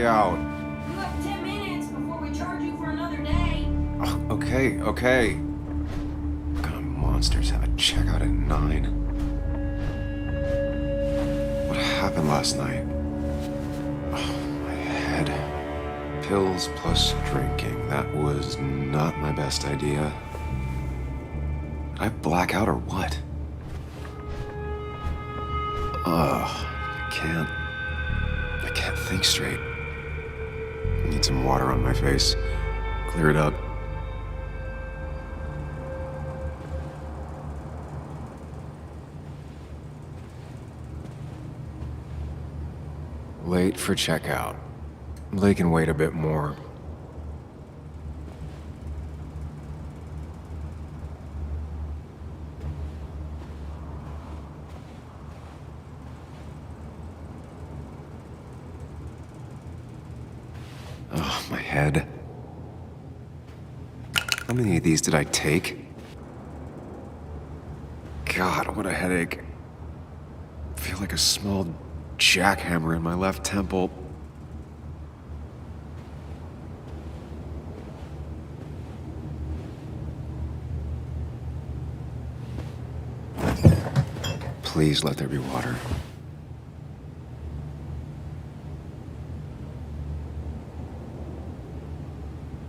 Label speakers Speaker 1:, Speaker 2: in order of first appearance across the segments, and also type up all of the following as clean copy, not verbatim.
Speaker 1: way out.
Speaker 2: You have 10 minutes before we charge you for another day.
Speaker 1: Oh, okay. What kind of monsters have a checkout at 9? What happened last night? Oh, my head. Pills plus drinking. That was not my best idea. Did I black out or what? Ugh, I can't think straight. I need some water on my face. Clear it up. Late for checkout. They can wait a bit more. Oh, my head. How many of these did I take? God, what a headache. I feel like a small jackhammer in my left temple. Please let there be water.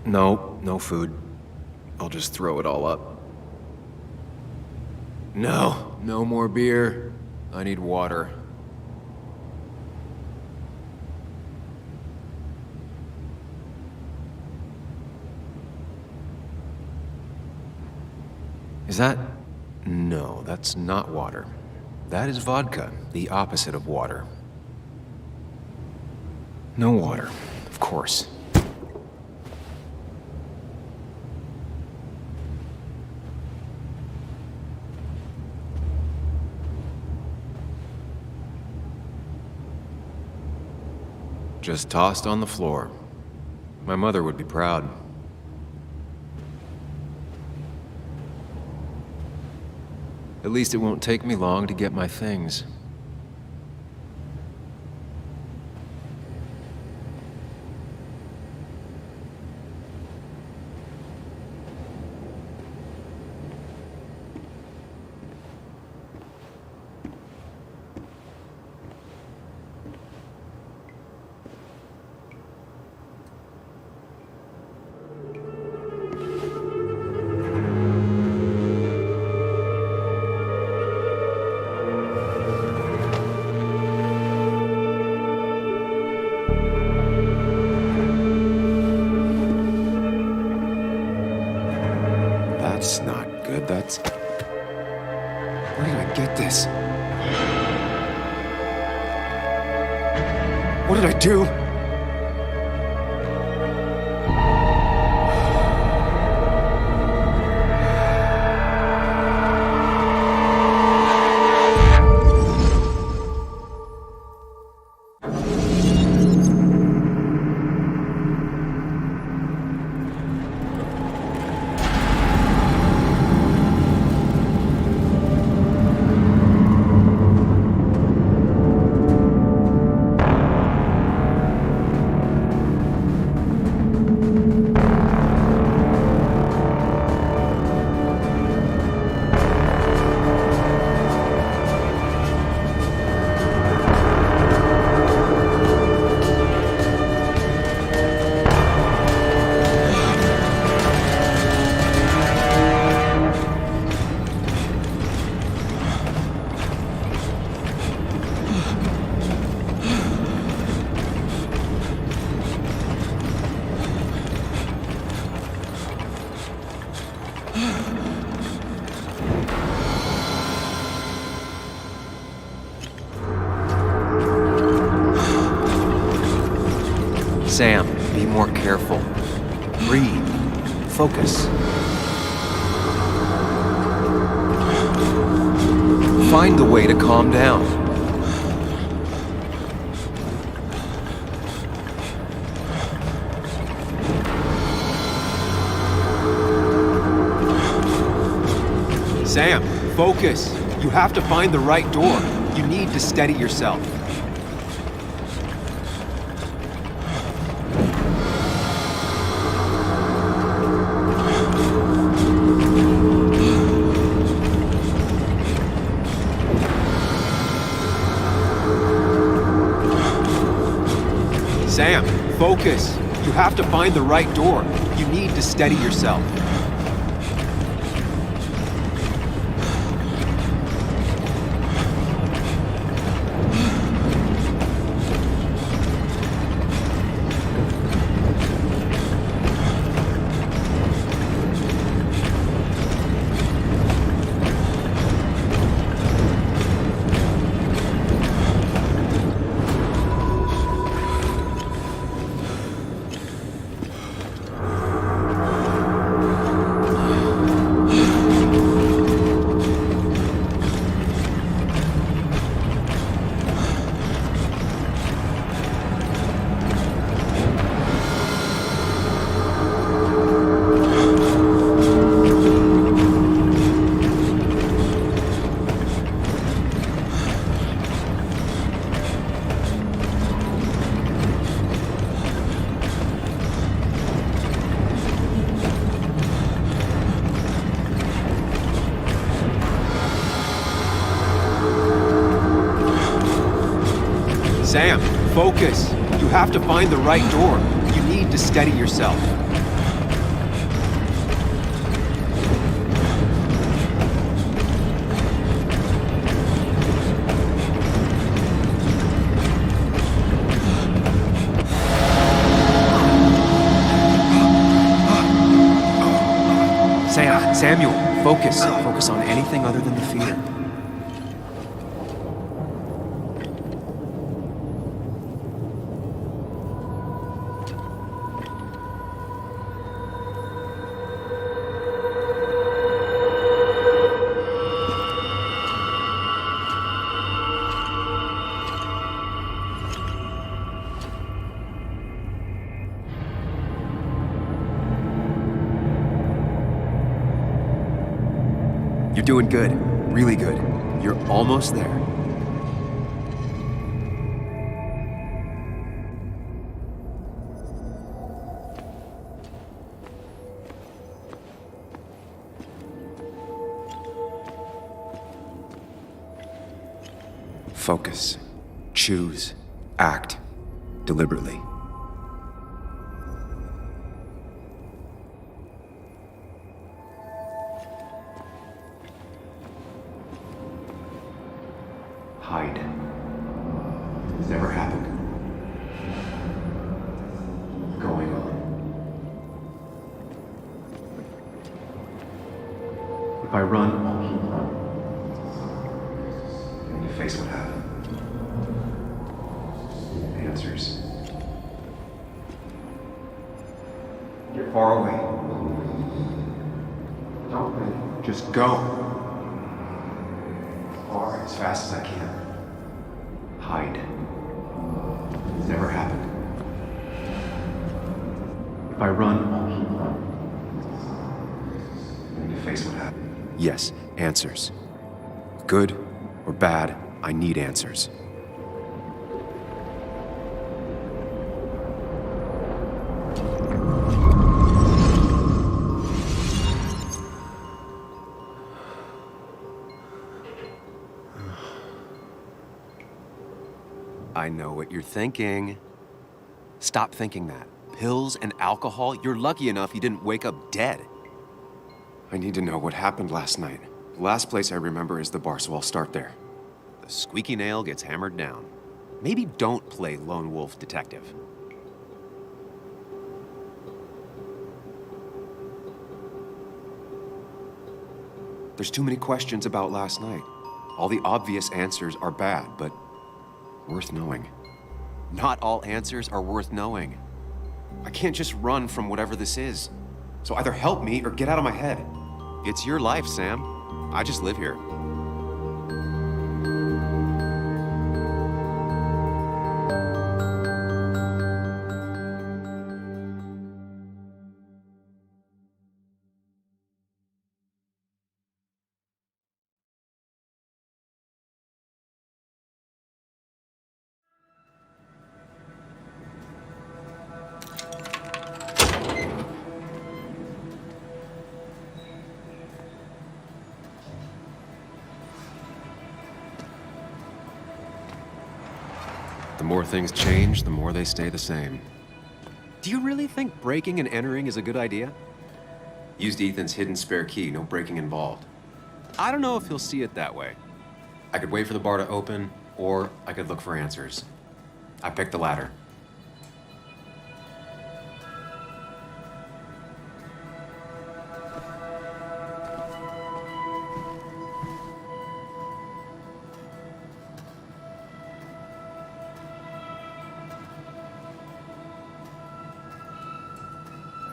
Speaker 1: No food. I'll just throw it all up. No more beer. I need water. Is that? No, that's not water. That is vodka, the opposite of water. No water, of course. Just tossed on the floor. My mother would be proud. At least it won't take me long to get my things. That's not good. That's... Where did I get this? What did I do? Sam, be more careful. Breathe. Focus. Find the way to calm down. Sam, focus. You have to find the right door. You need to steady yourself.
Speaker 3: focus. You have to find the right door. You need to steady yourself. Sam, focus. You have to find the right door. You need to steady yourself. Samuel, focus. Focus on anything other than the fear. You're doing good. Really good. You're almost there. Focus. Choose. Act. Deliberately. Hide. It's never happened. Going on. If I run, I'll keep running. And you face what happened. Answers. You're far away. Don't wait. Just go. As fast as I can. Hide. It's never happened. If I run, I'll keep running. And you face what happened. Yes, answers. Good or bad, I need answers. I know what you're thinking. Stop thinking that. Pills and alcohol, you're lucky enough you didn't wake up dead. I need to know what happened last night. The last place I remember is the bar, so I'll start there. The squeaky nail gets hammered down. Maybe don't play lone wolf detective. There's too many questions about last night. All the obvious answers are bad, but worth knowing. Not all answers are worth knowing. I can't just run from whatever this is. So either help me or get out of my head. It's your life, Sam. I just live here. The more things change, the more they stay the same. Do you really think breaking and entering is a good idea? Used Ethan's hidden spare key, no breaking involved. I don't know if he'll see it that way. I could wait for the bar to open, or I could look for answers. I picked the latter.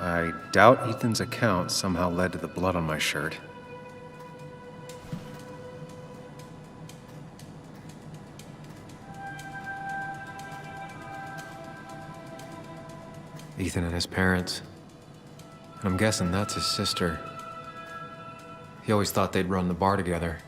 Speaker 3: I doubt Ethan's account somehow led to the blood on my shirt. Ethan and his parents. And I'm guessing that's his sister. He always thought they'd run the bar together.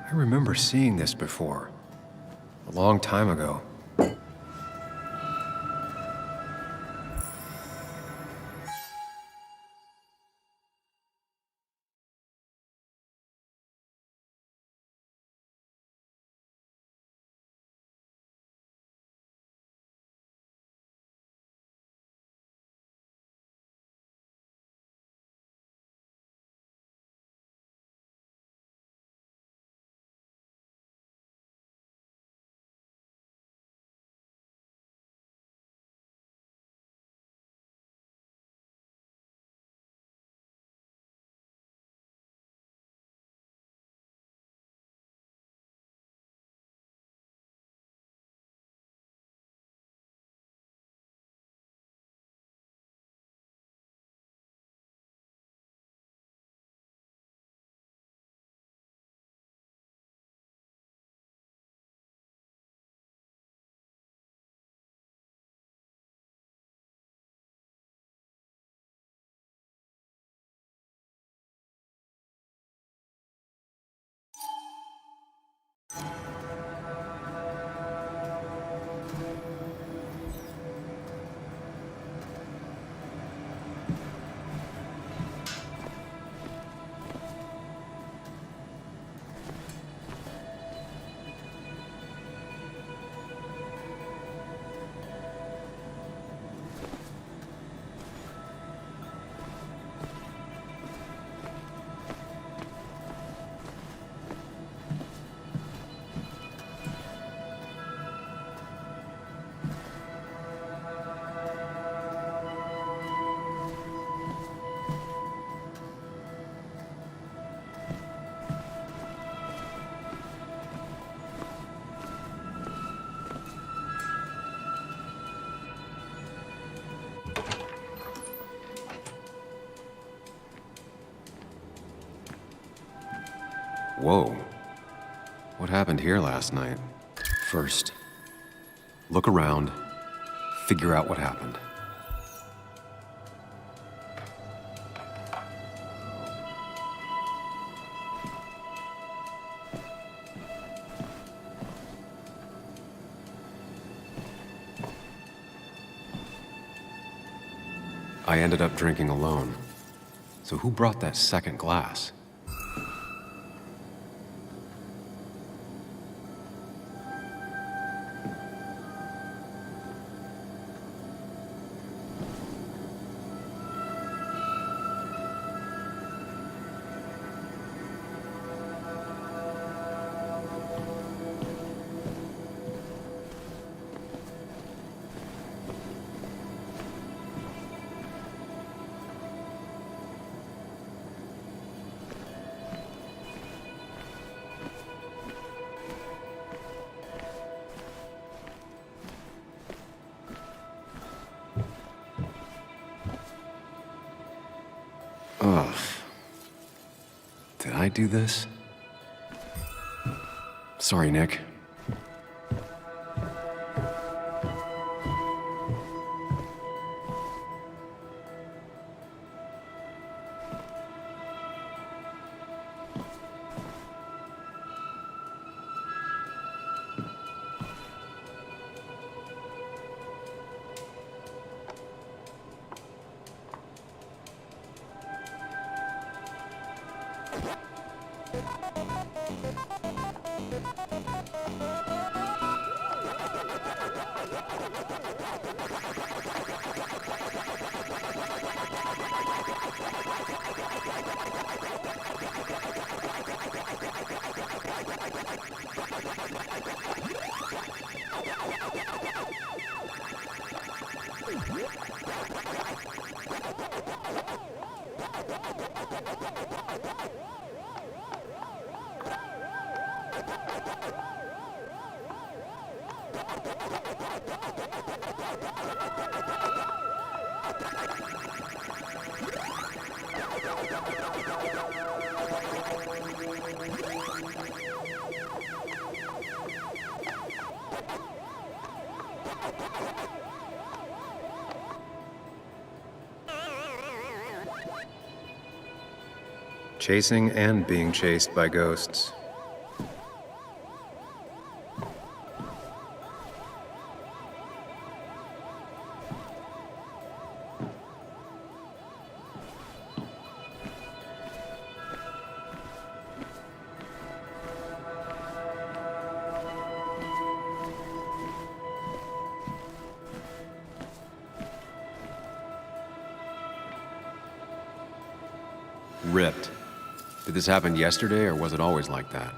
Speaker 3: I remember seeing this before, a long time ago. Whoa. What happened here last night? First, look around, figure out what happened. I ended up drinking alone. So who brought that second glass? Ugh. Did I do this? Sorry, Nick. Chasing and being chased by ghosts. Ripped. Did this happen yesterday, or was it always like that?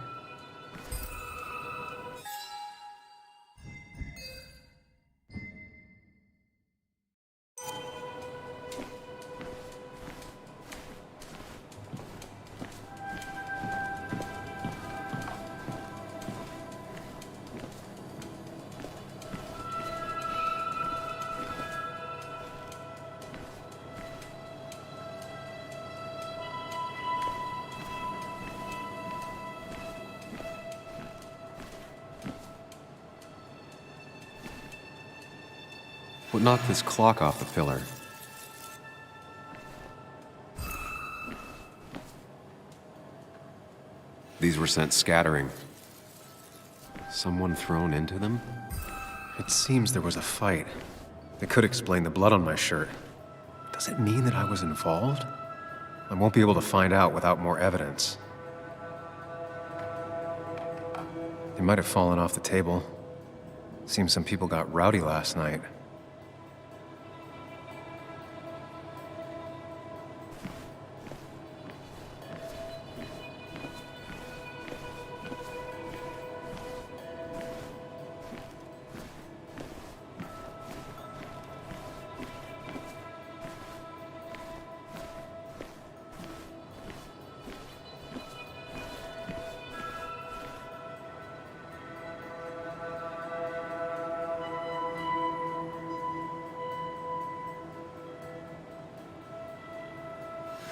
Speaker 3: What knocked this clock off the pillar? These were sent scattering. Someone thrown into them? It seems there was a fight. It could explain the blood on my shirt. Does it mean that I was involved? I won't be able to find out without more evidence. They might have fallen off the table. Seems some people got rowdy last night.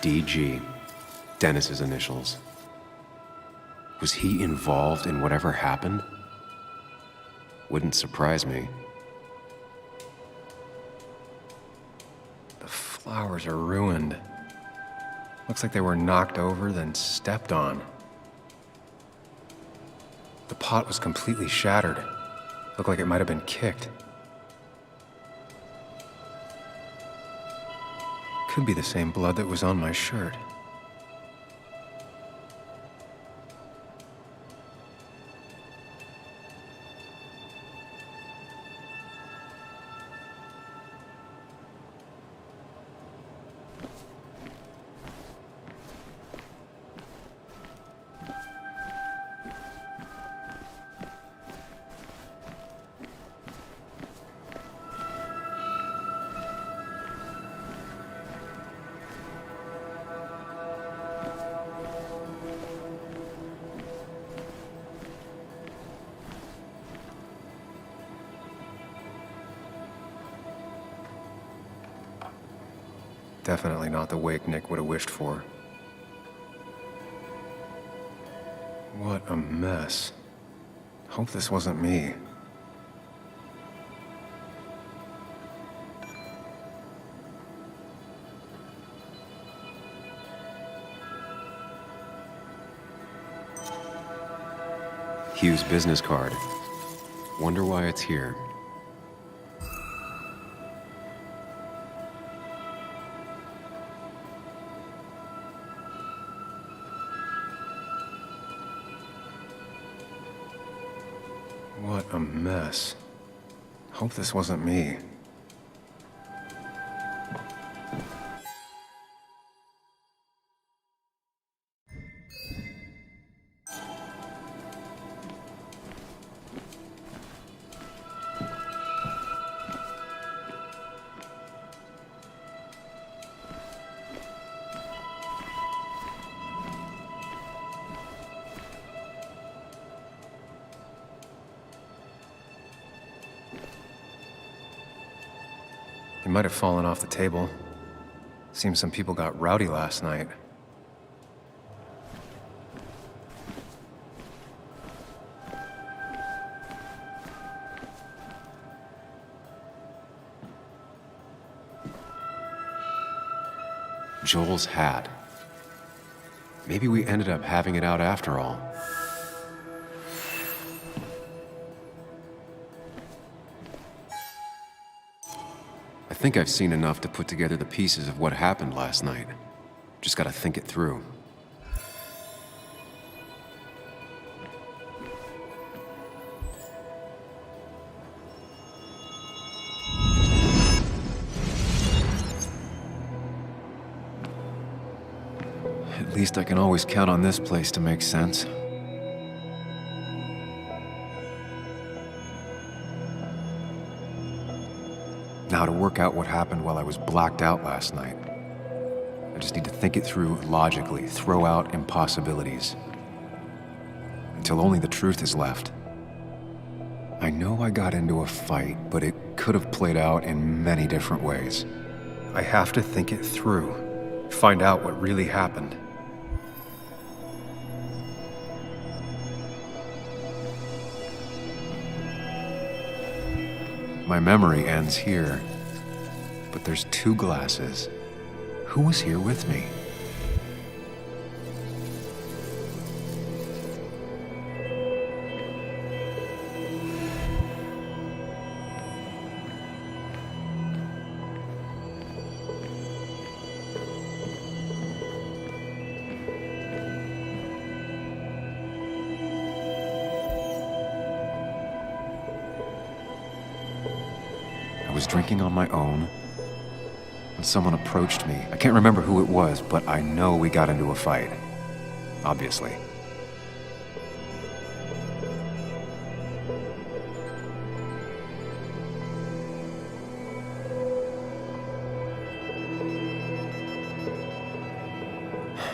Speaker 3: DG, Dennis's initials. Was he involved in whatever happened? Wouldn't surprise me. The flowers are ruined. Looks like they were knocked over, then stepped on. The pot was completely shattered. Looked like it might have been kicked. Could be the same blood that was on my shirt. Definitely not the wake Nick would have wished for. What a mess. Hope this wasn't me. Hugh's business card. Wonder why it's here. What a mess. Hope this wasn't me. He might have fallen off the table. Seems some people got rowdy last night. Joel's hat. Maybe we ended up having it out after all. I think I've seen enough to put together the pieces of what happened last night. Just gotta think it through. At least I can always count on this place to make sense. Now to work out what happened while I was blacked out last night. I just need to think it through logically, throw out impossibilities. Until only the truth is left. I know I got into a fight, but it could have played out in many different ways. I have to think it through, find out what really happened. My memory ends here, but there's 2 glasses. Who was here with me? I was drinking on my own when someone approached me. I can't remember who it was, but I know we got into a fight. Obviously.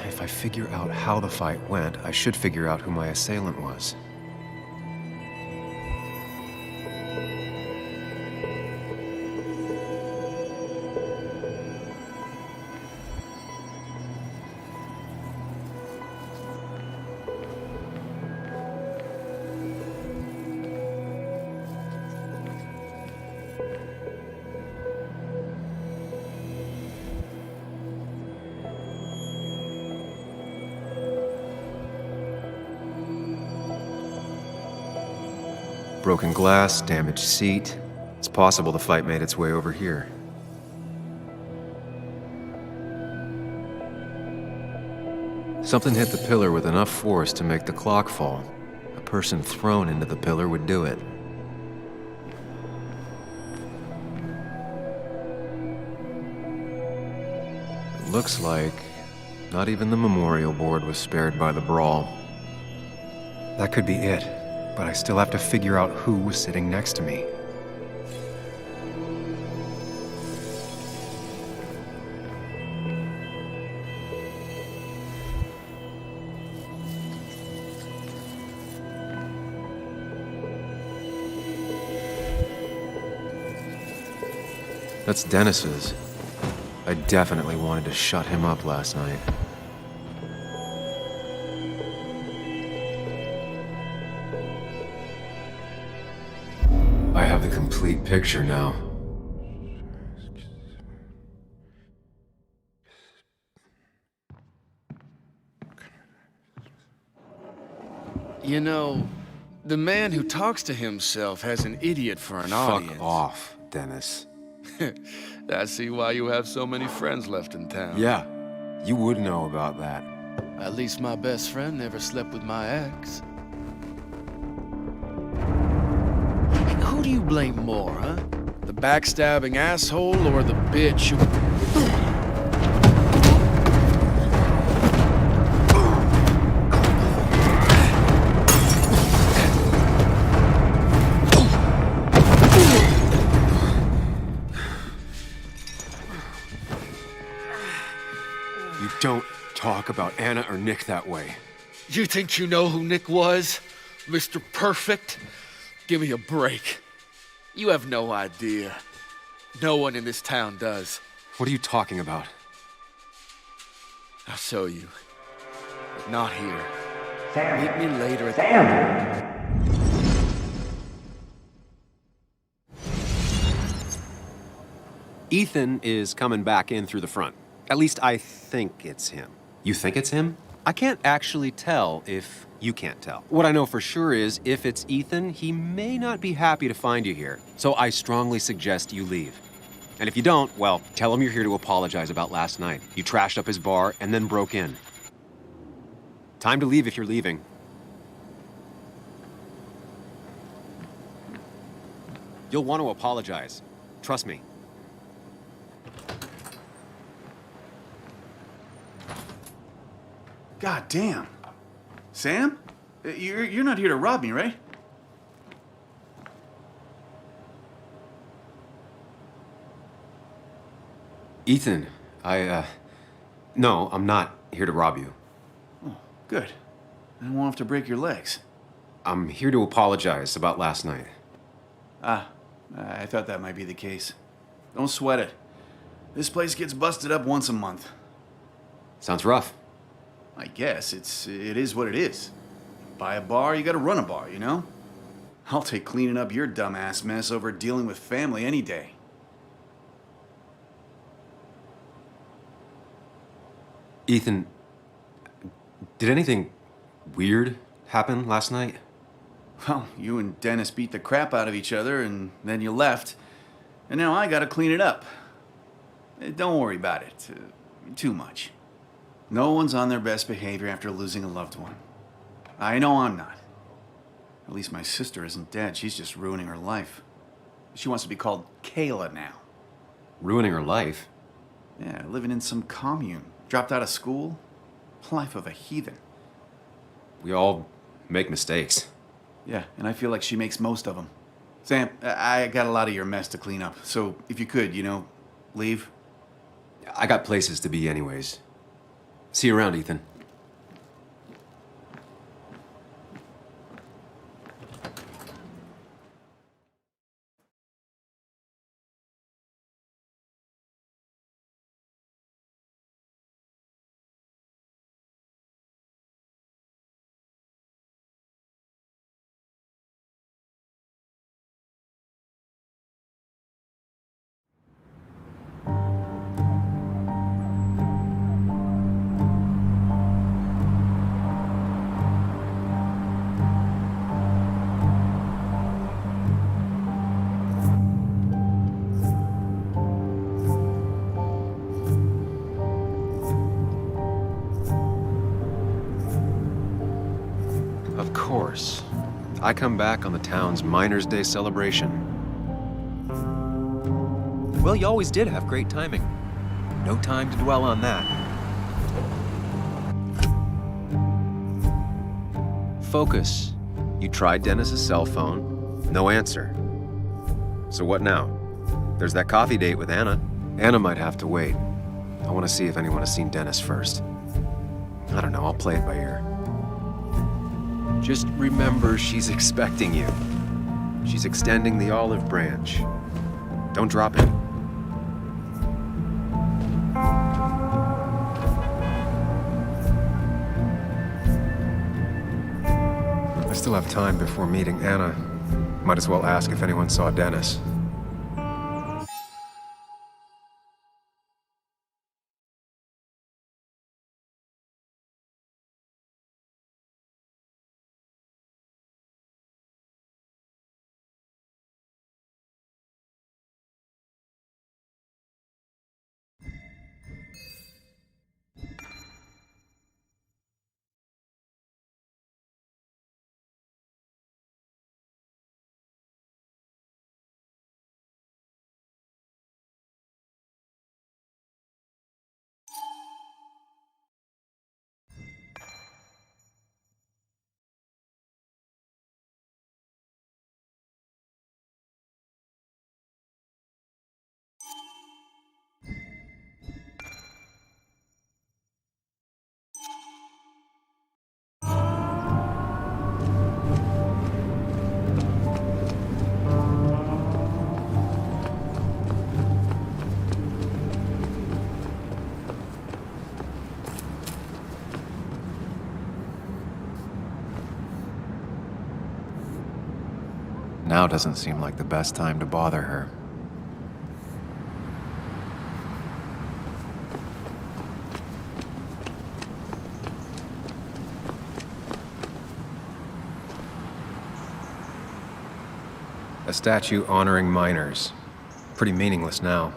Speaker 3: If I figure out how the fight went, I should figure out who my assailant was. Broken glass, damaged seat. It's possible the fight made its way over here. Something hit the pillar with enough force to make the clock fall. A person thrown into the pillar would do it. It looks like not even the memorial board was spared by the brawl. That could be it, but I still have to figure out who was sitting next to me. That's Dennis's. I definitely wanted to shut him up last night. I have the complete picture now.
Speaker 4: You know, the man who talks to himself has an idiot for an audience.
Speaker 3: Fuck off, Dennis.
Speaker 4: I see why you have so many friends left in town.
Speaker 3: Yeah, you would know about that.
Speaker 4: At least my best friend never slept with my ex. Who do you blame more, huh? The backstabbing asshole or the bitch who...
Speaker 3: Don't talk about Anna or Nick that way.
Speaker 4: You think you know who Nick was? Mr. Perfect? Give me a break. You have no idea. No one in this town does.
Speaker 3: What are you talking about?
Speaker 4: I'll show you. But not here.
Speaker 5: Sam.
Speaker 4: Meet me later at
Speaker 3: Ethan is coming back in through the front. At least I think it's him. You think it's him? I can't actually tell if you can't tell. What I know for sure is if it's Ethan, he may not be happy to find you here. So I strongly suggest you leave. And if you don't, well, tell him you're here to apologize about last night. You trashed up his bar and then broke in. Time to leave if you're leaving. You'll want to apologize. Trust me.
Speaker 6: God damn. Sam? You're not here to rob me, right?
Speaker 3: Ethan, no, I'm not here to rob you.
Speaker 6: Oh, good. I won't have to break your legs.
Speaker 3: I'm here to apologize about last night.
Speaker 6: I thought that might be the case. Don't sweat it. This place gets busted up once a month.
Speaker 3: Sounds rough.
Speaker 6: I guess it is what it is. Buy a bar, you gotta run a bar, you know? I'll take cleaning up your dumbass mess over dealing with family any day.
Speaker 3: Ethan, did anything weird happen last night?
Speaker 6: Well, you and Dennis beat the crap out of each other, and then you left. And now I gotta clean it up. Don't worry about it too much. No one's on their best behavior after losing a loved one. I know I'm not. At least my sister isn't dead. She's just ruining her life. She wants to be called Kayla now.
Speaker 3: Ruining her life?
Speaker 6: Yeah, living in some commune. Dropped out of school. Life of a heathen.
Speaker 3: We all make mistakes.
Speaker 6: Yeah, and I feel like she makes most of them. Sam, I got a lot of your mess to clean up. So if you could, leave.
Speaker 3: I got places to be anyways. See you around, Ethan. course. I come back on the town's Miners' Day celebration. Well, you always did have great timing. No time to dwell on that. Focus. You tried Dennis's cell phone. No answer. So what now? There's that coffee date with Anna. Anna might have to wait. I want to see if anyone has seen Dennis first. I don't know, I'll play it by ear. Just remember she's expecting you. She's extending the olive branch. Don't drop it. I still have time before meeting Anna. Might as well ask if anyone saw Dennis. Now doesn't seem like the best time to bother her. A statue honoring miners. Pretty meaningless now.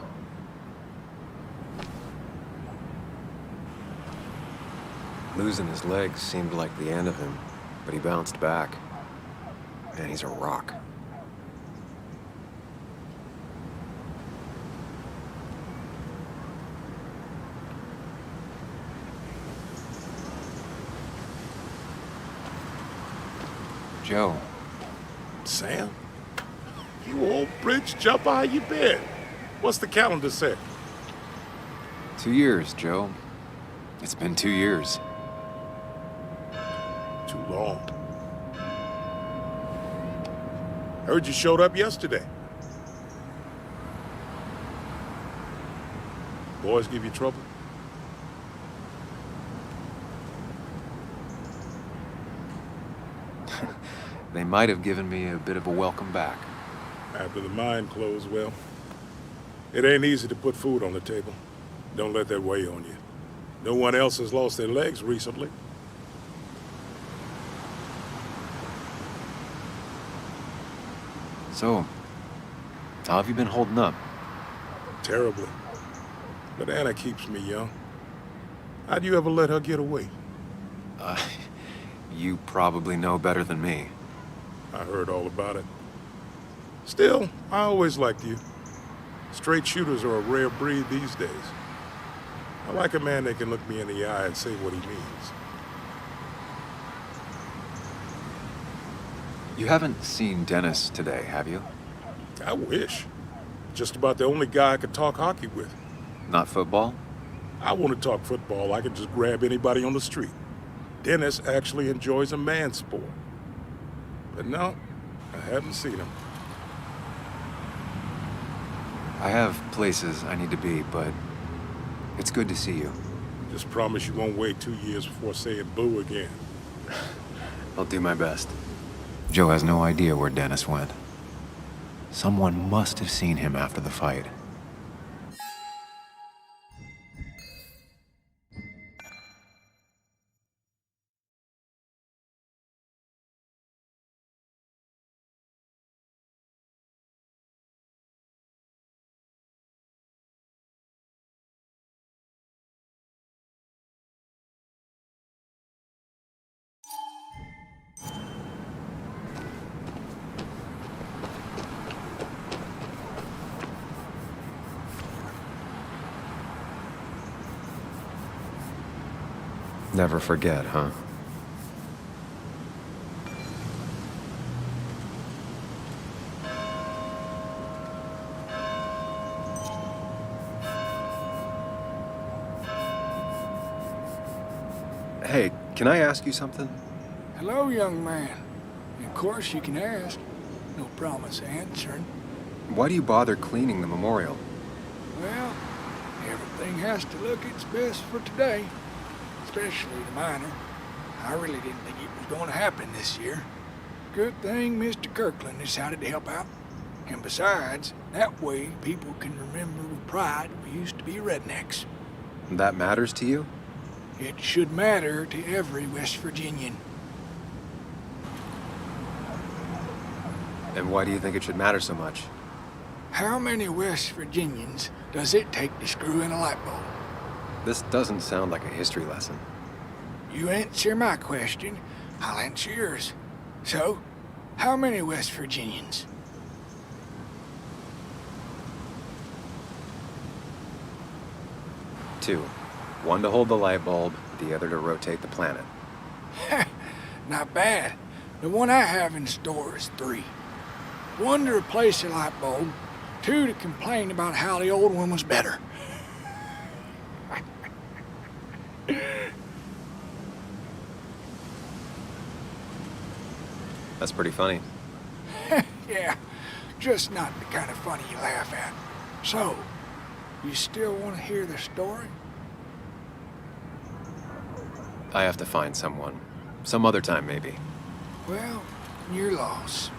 Speaker 3: Losing his legs seemed like the end of him, but he bounced back. Man, he's a rock. Joe.
Speaker 5: Sam? You old bridge jumper, how you been? What's the calendar say?
Speaker 3: 2 years, Joe. It's been 2 years.
Speaker 5: Too long. Heard you showed up yesterday. Boys give you trouble?
Speaker 3: They might have given me a bit of a welcome back.
Speaker 5: After the mine closed, well, it ain't easy to put food on the table. Don't let that weigh on you. No one else has lost their legs recently.
Speaker 3: So, how have you been holding up?
Speaker 5: Terribly. But Anna keeps me young. How'd you ever let her get away?
Speaker 3: You probably know better than me.
Speaker 5: I heard all about it. Still, I always liked you. Straight shooters are a rare breed these days. I like a man that can look me in the eye and say what he means.
Speaker 3: You haven't seen Dennis today, have you?
Speaker 5: I wish. Just about the only guy I could talk hockey with.
Speaker 3: Not football?
Speaker 5: I want to talk football. I can just grab anybody on the street. Dennis actually enjoys a man's sport. But no, I haven't seen him.
Speaker 3: I have places I need to be, but it's good to see you.
Speaker 5: Just promise you won't wait 2 years before saying boo again.
Speaker 3: I'll do my best. Joe has no idea where Dennis went. Someone must have seen him after the fight. Never forget, huh? Hey, can I ask you something?
Speaker 7: Hello, young man. Of course you can ask. No promise answering.
Speaker 3: Why do you bother cleaning the memorial?
Speaker 7: Well, everything has to look its best for today. Especially the minor. I really didn't think it was going to happen this year. Good thing Mr. Kirkland decided to help out. And besides, that way people can remember with pride we used to be rednecks.
Speaker 3: That matters to you?
Speaker 7: It should matter to every West Virginian.
Speaker 3: And why do you think it should matter so much?
Speaker 7: How many West Virginians does it take to screw in a light bulb?
Speaker 3: This doesn't sound like a history lesson.
Speaker 7: You answer my question, I'll answer yours. So, how many West Virginians?
Speaker 3: Two. One to hold the light bulb, the other to rotate the planet.
Speaker 7: Not bad. The one I have in store is 3. 1 to replace the light bulb, 2 to complain about how the old one was better.
Speaker 3: That's pretty funny.
Speaker 7: Yeah, just not the kind of funny you laugh at. So, you still want to hear the story?
Speaker 3: I have to find someone. Some other time, maybe.
Speaker 7: Well, your loss.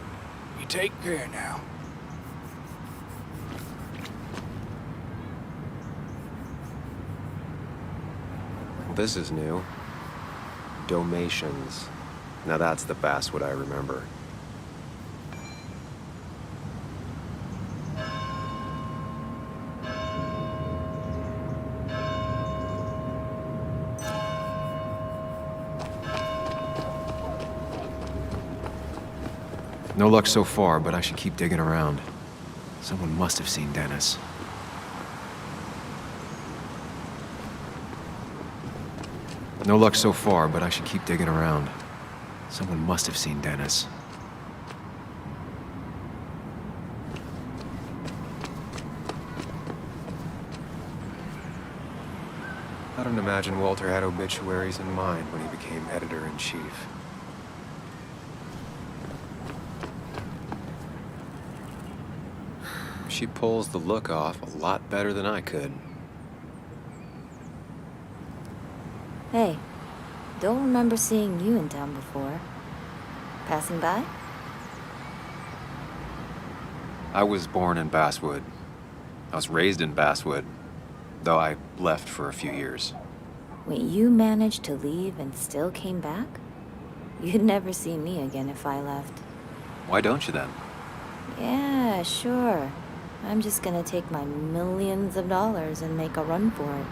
Speaker 7: You take care now.
Speaker 3: This is new. Domations. Now that's the basswood I remember. No luck so far, but I should keep digging around. Someone must have seen Dennis. No luck so far, but I should keep digging around. Someone must have seen Dennis. I don't imagine Walter had obituaries in mind when he became editor-in-chief. She pulls the look off a lot better than I could.
Speaker 8: Hey, don't remember seeing you in town before. Passing by?
Speaker 3: I was born in Basswood. I was raised in Basswood, though I left for a few years.
Speaker 8: Wait, you managed to leave and still came back? You'd never see me again if I left.
Speaker 3: Why don't you then?
Speaker 8: Yeah, sure. I'm just gonna take my millions of dollars and make a run for it.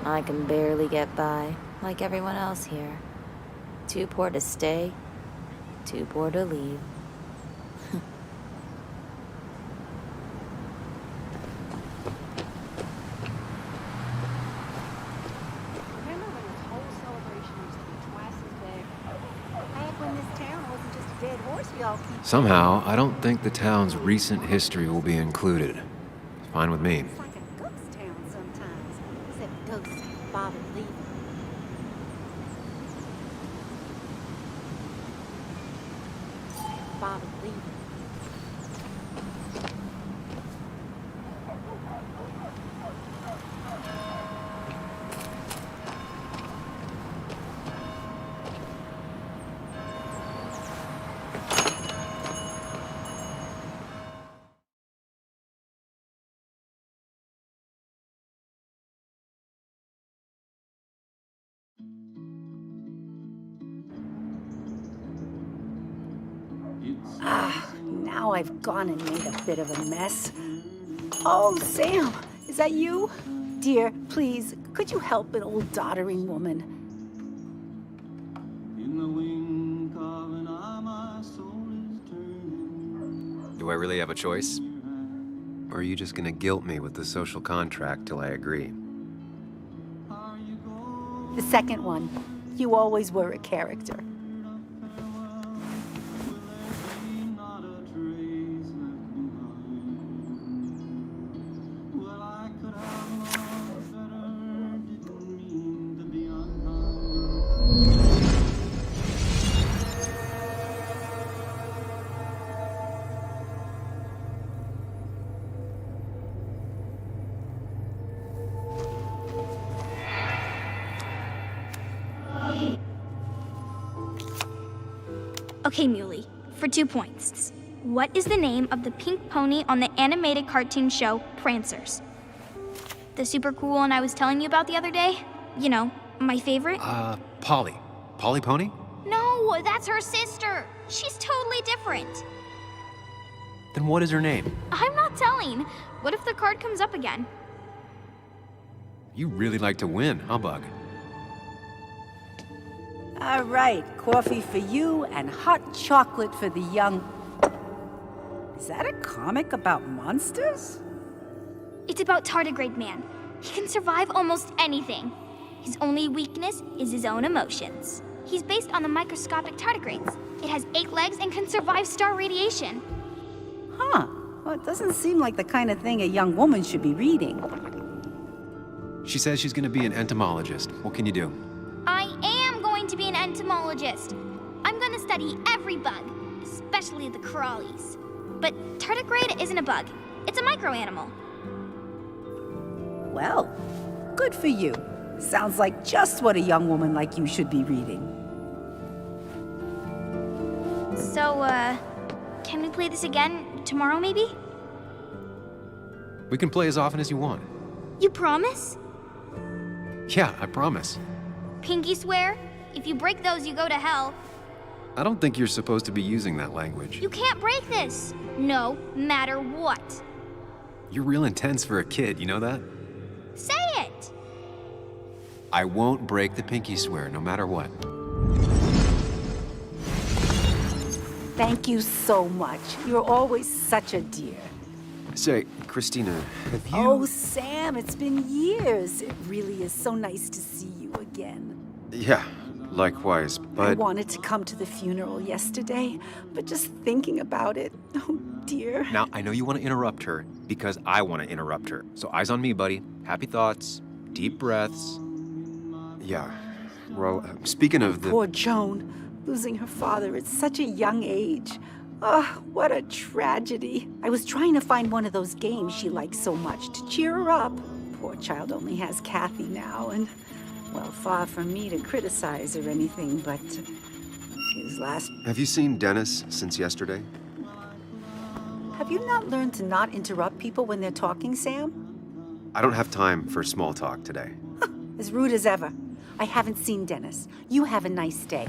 Speaker 8: I can barely get by, like everyone else here. Too poor to stay, too poor to leave.
Speaker 9: Remember when this whole celebration used to be twice as big? Back when this town wasn't just a dead horse we all keep.
Speaker 3: Somehow, I don't think the town's recent history will be included. Fine with me.
Speaker 9: It's like a ghost town sometimes. Except ghosts ain't bothered leaving. Bothered leaving. Now I've gone and made a bit of a mess. Oh, Sam, is that you? Dear, please, could you help an old doddering woman?
Speaker 3: Do I really have a choice? Or are you just gonna guilt me with the social contract till I agree?
Speaker 9: The second one. You always were a character.
Speaker 10: Okay, Muley, for 2 points. What is the name of the pink pony on the animated cartoon show Prancers? The super cool one I was telling you about the other day? You know, my favorite?
Speaker 3: Polly. Polly Pony?
Speaker 10: No, that's her sister. She's totally different.
Speaker 3: Then what is her name?
Speaker 10: I'm not telling. What if the card comes up again?
Speaker 3: You really like to win, huh, Bug?
Speaker 9: All right, coffee for you and hot chocolate for the young... Is that a comic about monsters?
Speaker 10: It's about Tardigrade Man. He can survive almost anything. His only weakness is his own emotions. He's based on the microscopic tardigrades. It has 8 legs and can survive star radiation.
Speaker 9: Huh. Well, it doesn't seem like the kind of thing a young woman should be reading.
Speaker 3: She says she's gonna be an entomologist. What can you do?
Speaker 10: I am going to be an entomologist. I'm going to study every bug, especially the crawlies. But tardigrade isn't a bug. It's a microanimal.
Speaker 9: Well, good for you. Sounds like just what a young woman like you should be reading.
Speaker 10: So, can we play this again tomorrow, maybe?
Speaker 3: We can play as often as you want.
Speaker 10: You promise?
Speaker 3: Yeah, I promise.
Speaker 10: Pinky swear? If you break those, you go to hell.
Speaker 3: I don't think you're supposed to be using that language.
Speaker 10: You can't break this. No matter what.
Speaker 3: You're real intense for a kid, you know that?
Speaker 10: Say it!
Speaker 3: I won't break the pinky swear, no matter what.
Speaker 9: Thank you so much. You're always such a dear.
Speaker 3: Say, Christina, have you...
Speaker 9: Oh, Sam, it's been years. It really is so nice to see you again.
Speaker 3: Yeah, likewise,
Speaker 9: I
Speaker 3: but...
Speaker 9: wanted to come to the funeral yesterday, but just thinking about it, oh dear.
Speaker 3: Now, I know you want to interrupt her, because I want to interrupt her. So eyes on me, buddy. Happy thoughts, deep breaths. Yeah, well, speaking of the...
Speaker 9: Poor Joan, losing her father at such a young age. Oh, what a tragedy. I was trying to find one of those games she likes so much to cheer her up. Poor child only has Kathy now, and, well, far from me to criticize or anything, but his last...
Speaker 3: Have you seen Dennis since yesterday?
Speaker 9: Have you not learned to not interrupt people when they're talking, Sam?
Speaker 3: I don't have time for small talk today.
Speaker 9: As rude as ever. I haven't seen Dennis. You have a nice day.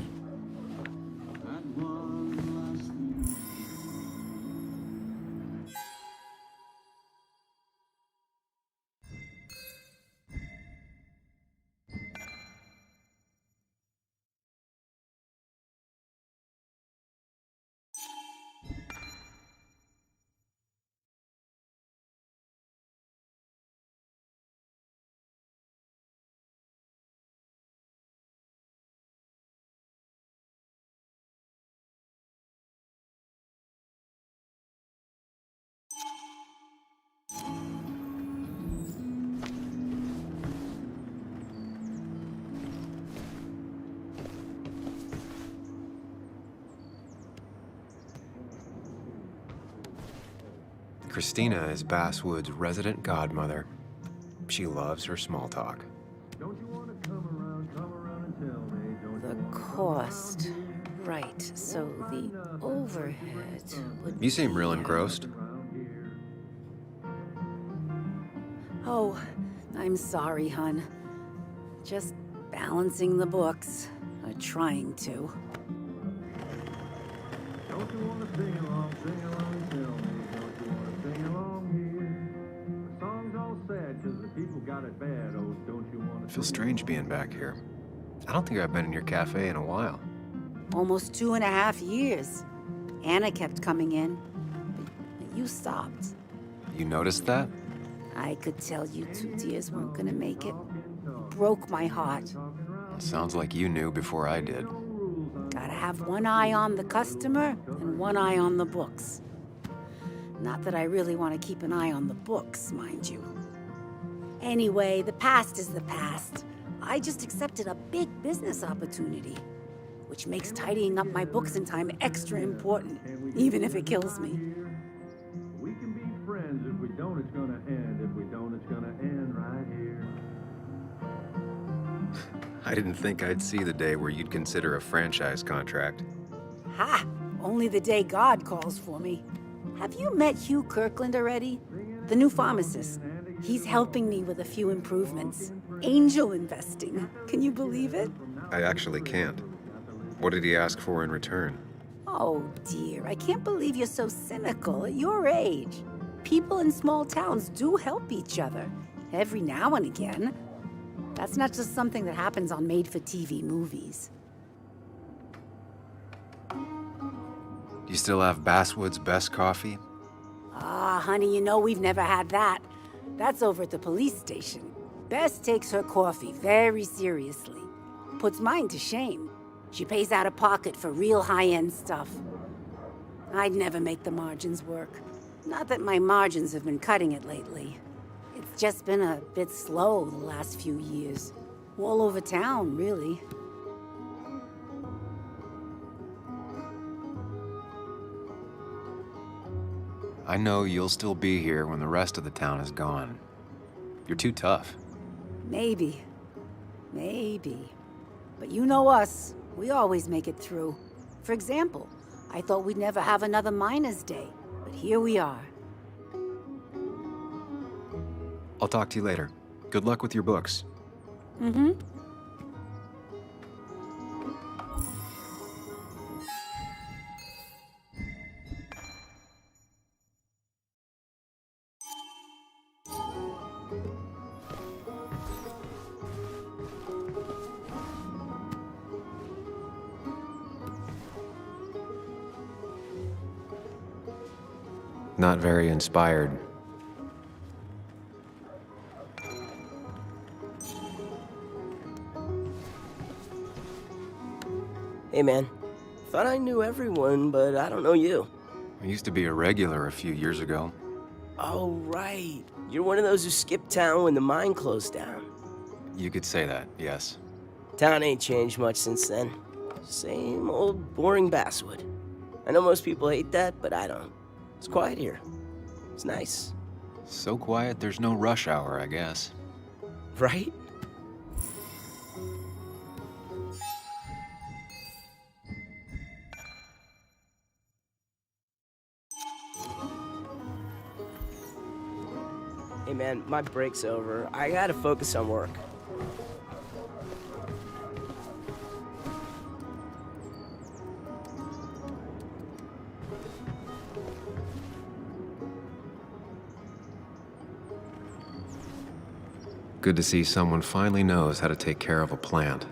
Speaker 3: Christina is Basswood's resident godmother. She loves her small talk.
Speaker 9: The cost. Right, so the overhead would...
Speaker 3: You seem real engrossed.
Speaker 9: Oh, I'm sorry, hun. Just balancing the books. Or trying to.
Speaker 11: Don't you want to sing along, and tell me? Don't you want to sing along here? The song's all sad 'cause the people got it bad. Oh, don't you want to...
Speaker 3: It feels strange being back here. I don't think I've been in your cafe in a while.
Speaker 9: Almost 2.5 years. Anna kept coming in, but you stopped.
Speaker 3: You noticed that?
Speaker 9: I could tell you two dears weren't gonna make it. Broke my heart.
Speaker 3: Sounds like you knew before I did.
Speaker 9: Gotta have one eye on the customer and one eye on the books. Not that I really want to keep an eye on the books, mind you. Anyway, the past is the past. I just accepted a big business opportunity, which makes tidying up my books in time extra important, even if it kills me.
Speaker 11: We can be friends. If we don't, it's gonna end. If we don't, it's gonna end right here.
Speaker 3: I didn't think I'd see the day where you'd consider a franchise contract.
Speaker 9: Ha! Only the day God calls for me. Have you met Hugh Kirkland already? The new pharmacist. He's helping me with a few improvements. Angel investing. Can you believe it?
Speaker 3: I actually can't. What did he ask for in return?
Speaker 9: Oh dear, I can't believe you're so cynical at your age. People in small towns do help each other, every now and again. That's not just something that happens on made-for-TV movies.
Speaker 3: You still have Basswood's best coffee?
Speaker 9: Ah, honey, you know we've never had that. That's over at the police station. Bess takes her coffee very seriously. Puts mine to shame. She pays out of pocket for real high-end stuff. I'd never make the margins work. Not that my margins have been cutting it lately. It's just been a bit slow the last few years. All over town, really.
Speaker 3: I know you'll still be here when the rest of the town is gone. You're too tough.
Speaker 9: Maybe. Maybe. But you know us. We always make it through. For example, I thought we'd never have another Miners' Day, but here we are.
Speaker 3: I'll talk to you later. Good luck with your books.
Speaker 9: Mm-hmm.
Speaker 3: Not very inspired.
Speaker 12: Hey man, thought I knew everyone, but I don't know you.
Speaker 3: I used to be a regular a few years ago.
Speaker 12: Oh right, you're one of those who skipped town when the mine closed down.
Speaker 3: You could say that, yes.
Speaker 12: Town ain't changed much since then. Same old boring basswood. I know most people hate that, but I don't. It's quiet here. It's nice.
Speaker 3: So quiet there's no rush hour, I guess.
Speaker 12: Right? Hey man, my break's over. I gotta focus on work.
Speaker 3: Good to see someone finally knows how to take care of a plant.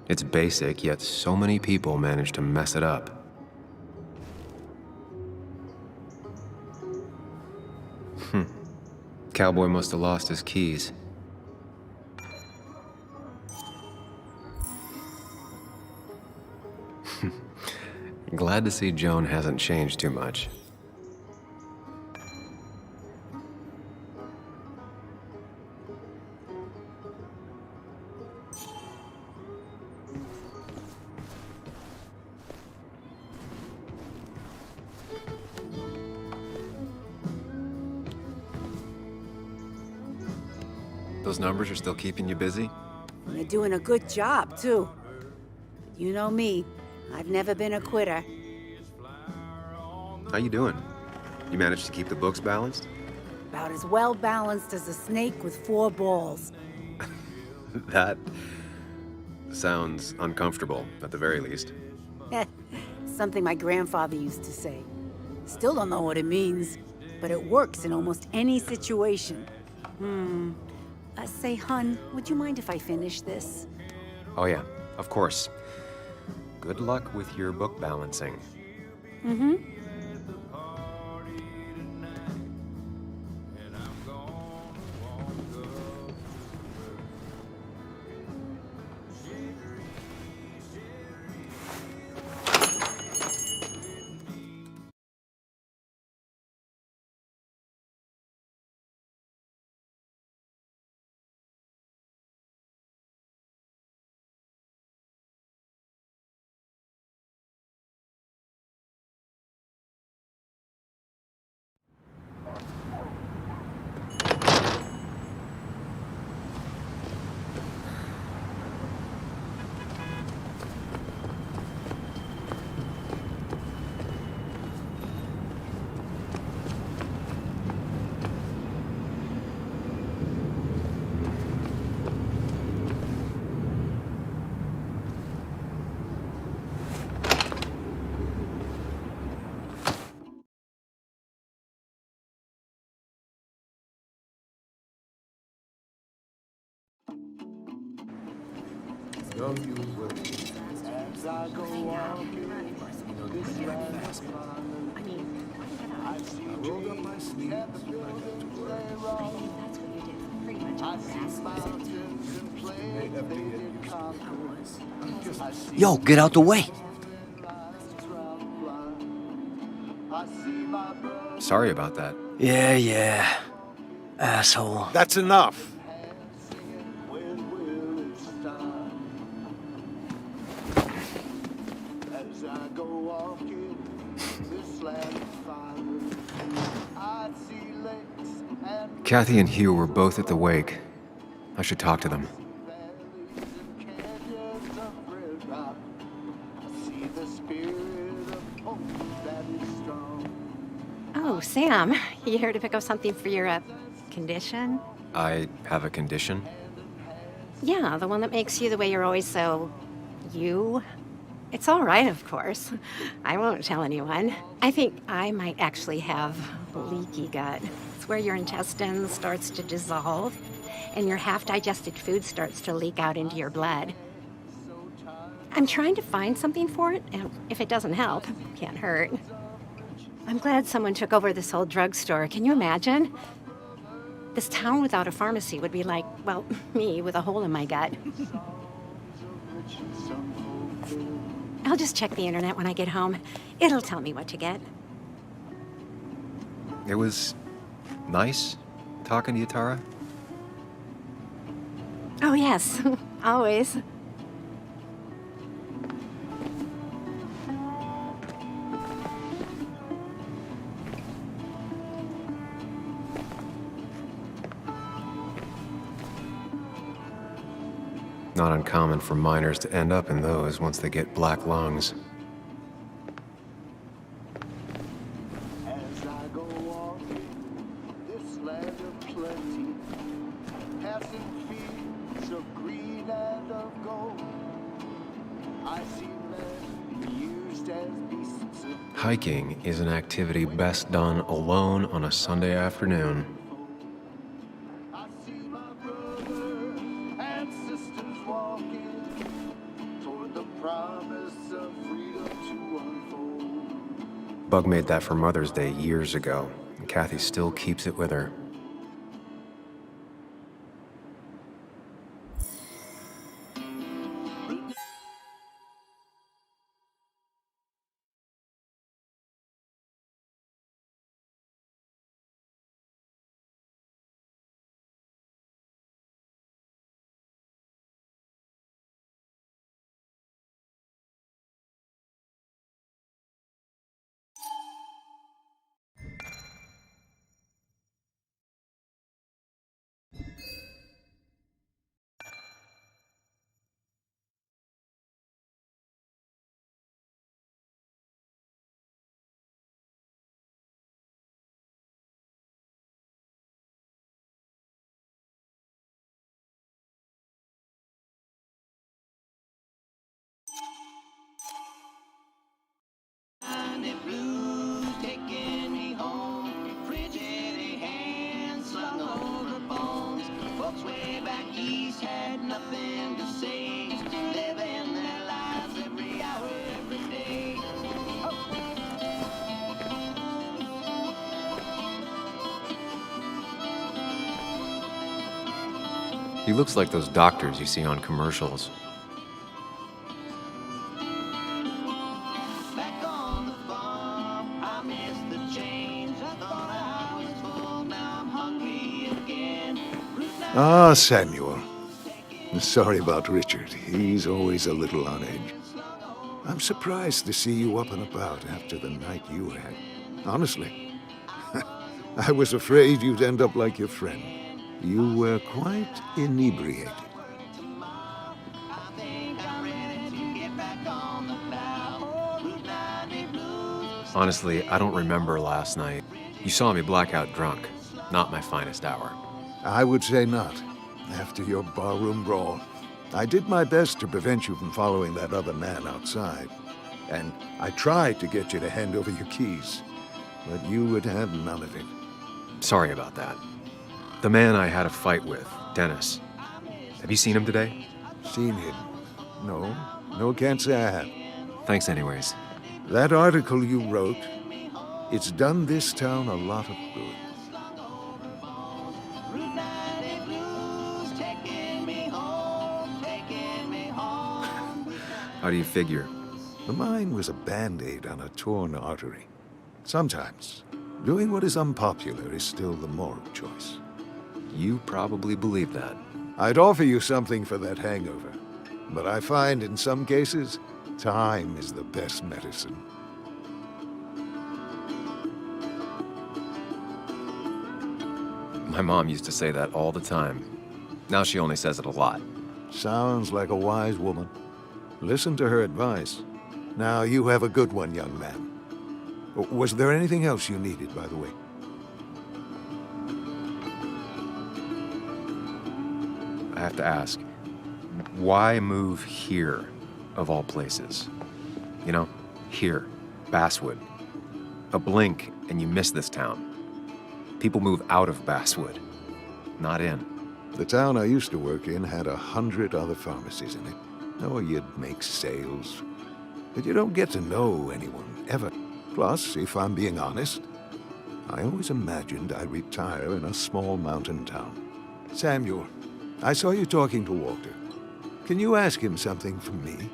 Speaker 3: It's basic, yet so many people manage to mess it up. Cowboy must have lost his keys. Glad to see Joan hasn't changed too much. Those numbers are still keeping you busy?
Speaker 9: You're doing a good job, too. You know me. I've never been a quitter.
Speaker 3: How you doing? You managed to keep the books balanced?
Speaker 9: About as well balanced as a snake with 4 balls.
Speaker 3: That sounds uncomfortable, at the very least.
Speaker 9: Something my grandfather used to say. Still don't know what it means, but it works in almost any situation. Say, hun, would you mind if I finish this?
Speaker 3: Oh yeah, of course. Good luck with your book balancing.
Speaker 9: Mm-hmm.
Speaker 12: Yo, get out the way.
Speaker 3: Sorry about that.
Speaker 12: Yeah. Asshole.
Speaker 5: That's enough.
Speaker 3: Kathy and Hugh were both at the wake. I should talk to them.
Speaker 13: Oh, Sam, you here to pick up something for your, condition?
Speaker 3: I have a condition?
Speaker 13: Yeah, the one that makes you the way you're always so... you? It's all right, of course. I won't tell anyone. I think I might actually have leaky gut. It's where your intestine starts to dissolve, and your half-digested food starts to leak out into your blood. I'm trying to find something for it, and if it doesn't help, can't hurt. I'm glad someone took over this old drugstore. Can you imagine? This town without a pharmacy would be like, well, me with a hole in my gut. I'll just check the internet when I get home. It'll tell me what to get.
Speaker 3: It was nice talking to you, Tara.
Speaker 13: Oh, yes. Always.
Speaker 3: Not uncommon for miners to end up in those once they get black lungs.
Speaker 11: As I go walking this land of plenty, passing fields of green and of gold, I see men used as beasts of
Speaker 3: Hiking is an activity best done alone on a Sunday afternoon.
Speaker 11: I see my brother and sisters walking toward the promise of freedom to unfold.
Speaker 3: Bug made that for Mother's Day years ago, and Kathy still keeps it with her. He looks like those doctors you see on commercials.
Speaker 14: Ah, Samuel. Sorry about Richard. He's always a little on edge. I'm surprised to see you up and about after the night you had. Honestly. I was afraid you'd end up like your friend. You were quite inebriated.
Speaker 3: Honestly, I don't remember last night. You saw me blackout drunk. Not my finest hour.
Speaker 14: I would say not, after your barroom brawl. I did my best to prevent you from following that other man outside. And I tried to get you to hand over your keys, but you would have none of it.
Speaker 3: Sorry about that. The man I had a fight with, Dennis. Have you seen him today?
Speaker 14: Seen him? No, can't say I have.
Speaker 3: Thanks anyways.
Speaker 14: That article you wrote, it's done this town a lot of good.
Speaker 3: How do you figure?
Speaker 14: The mine was a band-aid on a torn artery. Sometimes, doing what is unpopular is still the moral choice.
Speaker 3: You probably believe that.
Speaker 14: I'd offer you something for that hangover, but I find in some cases, time is the best medicine.
Speaker 3: My mom used to say that all the time. Now she only says it a lot.
Speaker 14: Sounds like a wise woman. Listen to her advice. Now, you have a good one, young man. Was there anything else you needed, by the way?
Speaker 3: I have to ask, why move here, of all places? You know, here, Basswood. A blink and you miss this town. People move out of Basswood, not in.
Speaker 14: The town I used to work in had 100 other pharmacies in it. Oh, you'd make sales. But you don't get to know anyone, ever. Plus, if I'm being honest, I always imagined I'd retire in a small mountain town. Samuel, I saw you talking to Walter. Can you ask him something from me?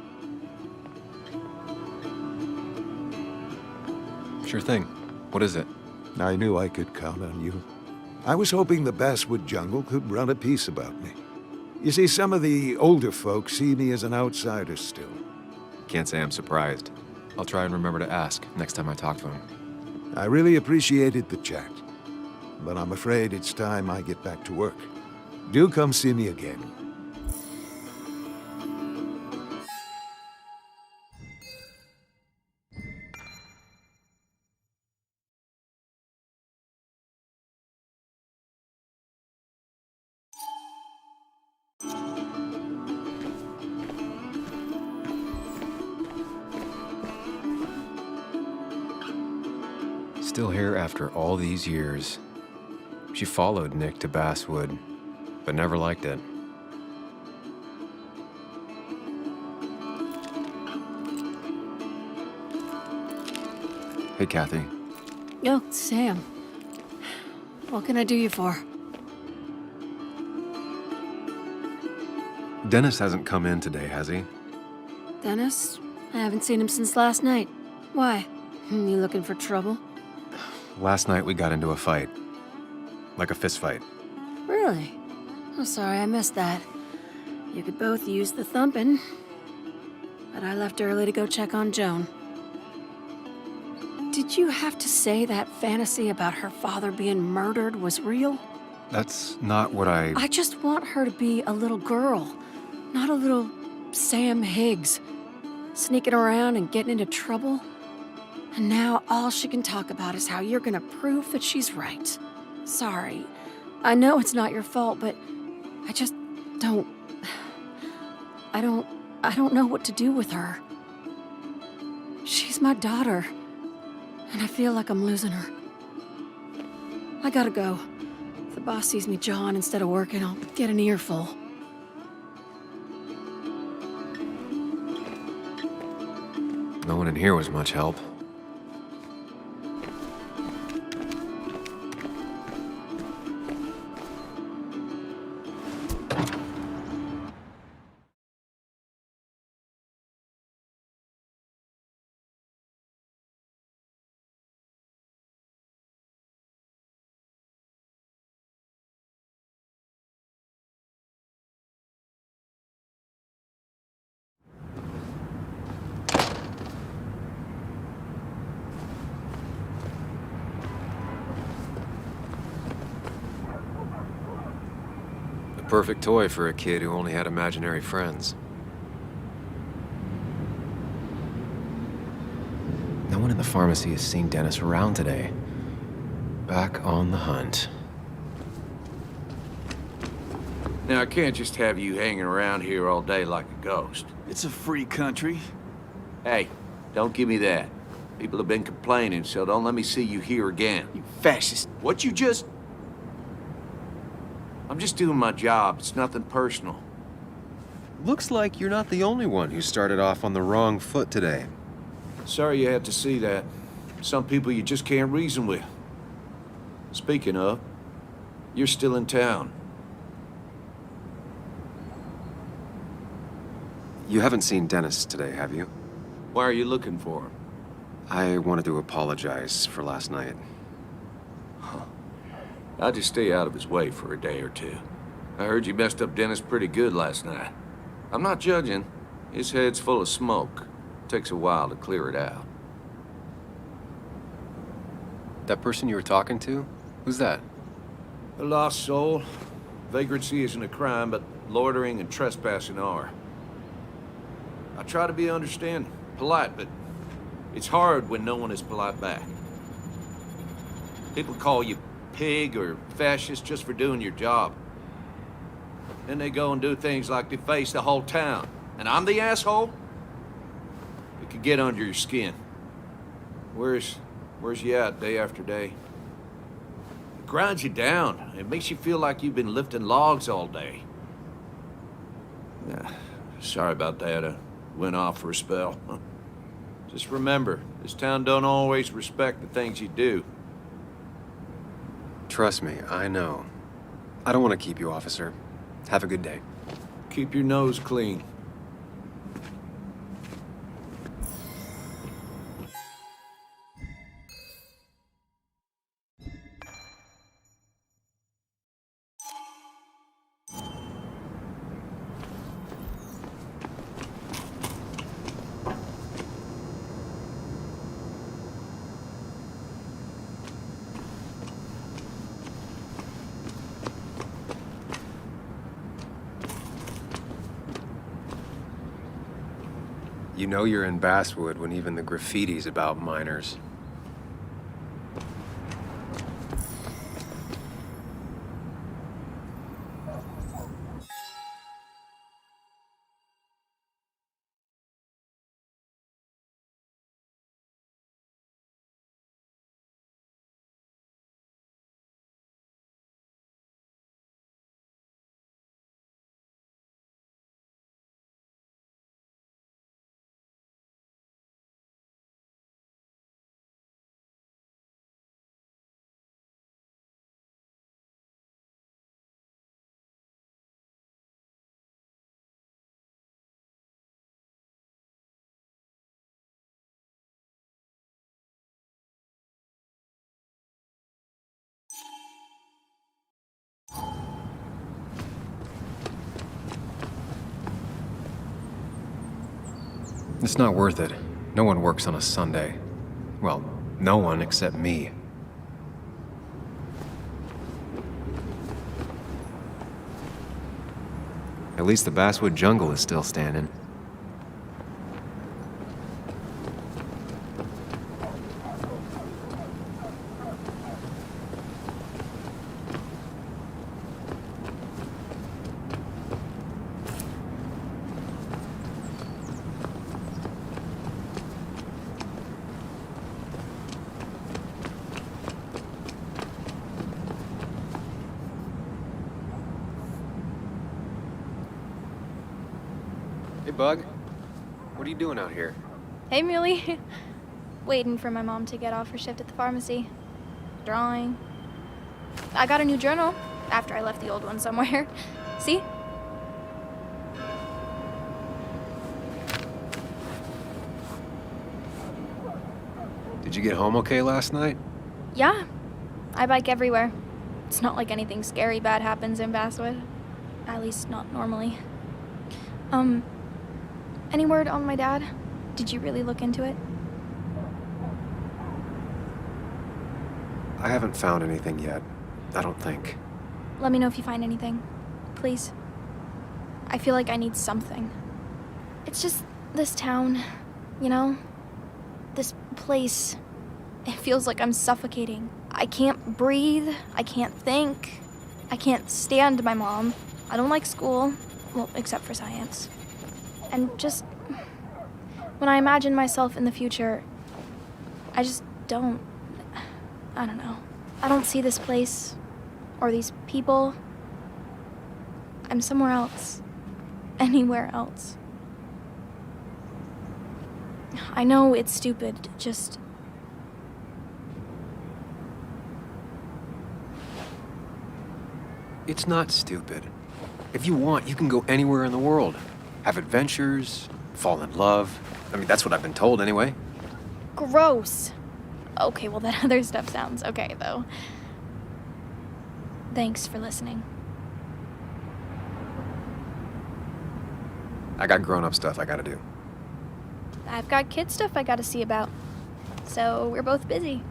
Speaker 3: Sure thing. What is it?
Speaker 14: I knew I could count on you. I was hoping the Basswood jungle could run a piece about me. You see, some of the older folks see me as an outsider still.
Speaker 3: Can't say I'm surprised. I'll try and remember to ask next time I talk to him.
Speaker 14: I really appreciated the chat, but I'm afraid it's time I get back to work. Do come see me again.
Speaker 3: Still here after all these years. She followed Nick to Basswood, but never liked it. Hey, Kathy.
Speaker 13: Oh, Sam. What can I do you for?
Speaker 3: Dennis hasn't come in today, has he?
Speaker 13: Dennis? I haven't seen him since last night. Why? You looking for trouble?
Speaker 3: Last night we got into a fight. Like a fist fight.
Speaker 13: Really? Oh, sorry, I missed that. You could both use the thumping. But I left early to go check on Joan. Did you have to say that fantasy about her father being murdered was real?
Speaker 3: That's not what I...
Speaker 13: I just want her to be a little girl, not a little Sam Higgs, sneaking around and getting into trouble. And now all she can talk about is how you're gonna prove that she's right. Sorry. I know it's not your fault, but I just don't... I don't know what to do with her. She's my daughter, and I feel like I'm losing her. I gotta go. If the boss sees me jawing instead of working, I'll get an earful.
Speaker 3: No one in here was much help. Perfect toy for a kid who only had imaginary friends. No one in the pharmacy has seen Dennis around today. Back on the hunt.
Speaker 15: Now, I can't just have you hanging around here all day like a ghost.
Speaker 6: It's a free country.
Speaker 15: Hey, don't give me that. People have been complaining, so don't let me see you here again.
Speaker 6: You fascist.
Speaker 15: What you just... I'm just doing my job. It's nothing personal.
Speaker 3: Looks like you're not the only one who started off on the wrong foot today.
Speaker 15: Sorry you had to see that. Some people you just can't reason with. Speaking of, you're still in town.
Speaker 3: You haven't seen Dennis today, have you?
Speaker 15: Why are you looking for him?
Speaker 3: I wanted to apologize for last night.
Speaker 15: I'll just stay out of his way for a day or two. I heard you messed up Dennis pretty good last night. I'm not judging. His head's full of smoke. Takes a while to clear it out.
Speaker 3: That person you were talking to? Who's that?
Speaker 15: A lost soul. Vagrancy isn't a crime, but loitering and trespassing are. I try to be understanding, polite, but it's hard when no one is polite back. People call you pig or fascist just for doing your job. Then they go and do things like deface the whole town. And I'm the asshole? It could get under your skin. Where's you at day after day? It grinds you down. It makes you feel like you've been lifting logs all day. Sorry about that. I went off for a spell. Just remember, this town don't always respect the things you do.
Speaker 3: Trust me, I know. I don't want to keep you, officer. Have a good day.
Speaker 15: Keep your nose clean.
Speaker 3: You know you're in Basswood when even the graffiti's about minors. It's not worth it. No one works on a Sunday. Well, no one except me. At least the Basswood jungle is still standing. Hey, Bug. What are you doing out here?
Speaker 10: Hey, Muley. Waiting for my mom to get off her shift at the pharmacy. Drawing. I got a new journal after I left the old one somewhere. See?
Speaker 3: Did you get home okay last night?
Speaker 10: Yeah. I bike everywhere. It's not like anything scary bad happens in Basswood. At least not normally. Any word on my dad? Did you really look into it?
Speaker 3: I haven't found anything yet. I don't think.
Speaker 10: Let me know if you find anything. Please. I feel like I need something. It's just this town, you know? This place. It feels like I'm suffocating. I can't breathe. I can't think. I can't stand my mom. I don't like school. Well, except for science. And just when I imagine myself in the future, I just don't. I don't know. I don't see this place or these people. I'm somewhere else. anywhere else. I know it's stupid, just...
Speaker 3: It's not stupid. If you want, you can go anywhere in the world. Have adventures, fall in love. I mean, that's what I've been told anyway.
Speaker 10: Gross. Okay, well, that other stuff sounds okay, though. Thanks for listening.
Speaker 3: I got grown-up stuff I gotta do.
Speaker 10: I've got kid stuff I gotta see about. So we're both busy.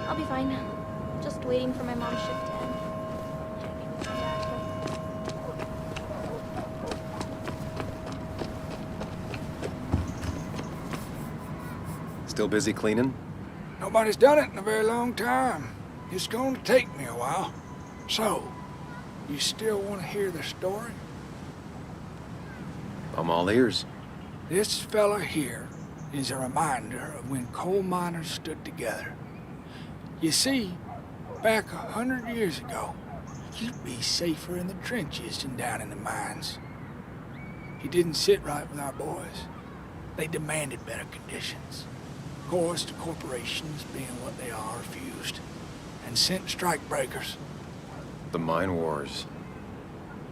Speaker 10: I'll be fine. Just waiting for my mom's shift to end. Checking with my dad,
Speaker 3: Still busy cleaning?
Speaker 7: Nobody's done it in a very long time. It's going to take me a while. So, you still want to hear the story?
Speaker 3: I'm all ears.
Speaker 7: This fella here is a reminder of when coal miners stood together. You see, back 100 years ago, you'd be safer in the trenches than down in the mines. He didn't sit right with our boys. They demanded better conditions. Of course, the corporations, being what they are, refused and sent strikebreakers.
Speaker 3: The mine wars.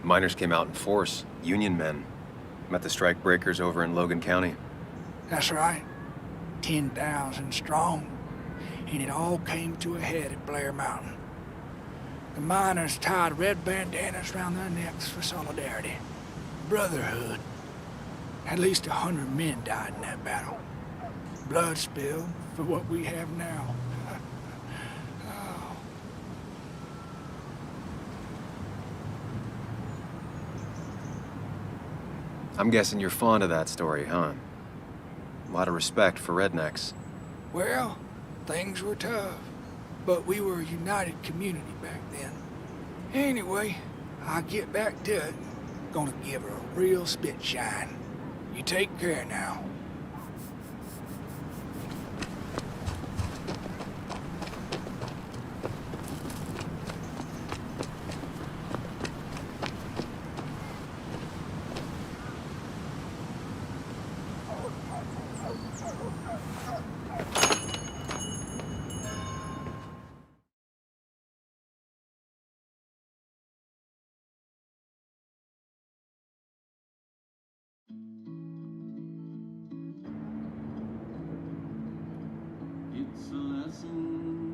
Speaker 3: Miners came out in force, Union men. Met the strike breakers over in Logan County.
Speaker 7: That's right, 10,000 strong. And it all came to a head at Blair Mountain. The miners tied red bandanas around their necks for solidarity, brotherhood. At least 100 men died in that battle. Blood spilled for what we have now. Oh.
Speaker 3: I'm guessing you're fond of that story, huh? A lot of respect for rednecks.
Speaker 7: Well, things were tough, but we were a united community back then. Anyway, I'll get back to it. Gonna give her a real spit shine. You take care now.
Speaker 11: It's a lesson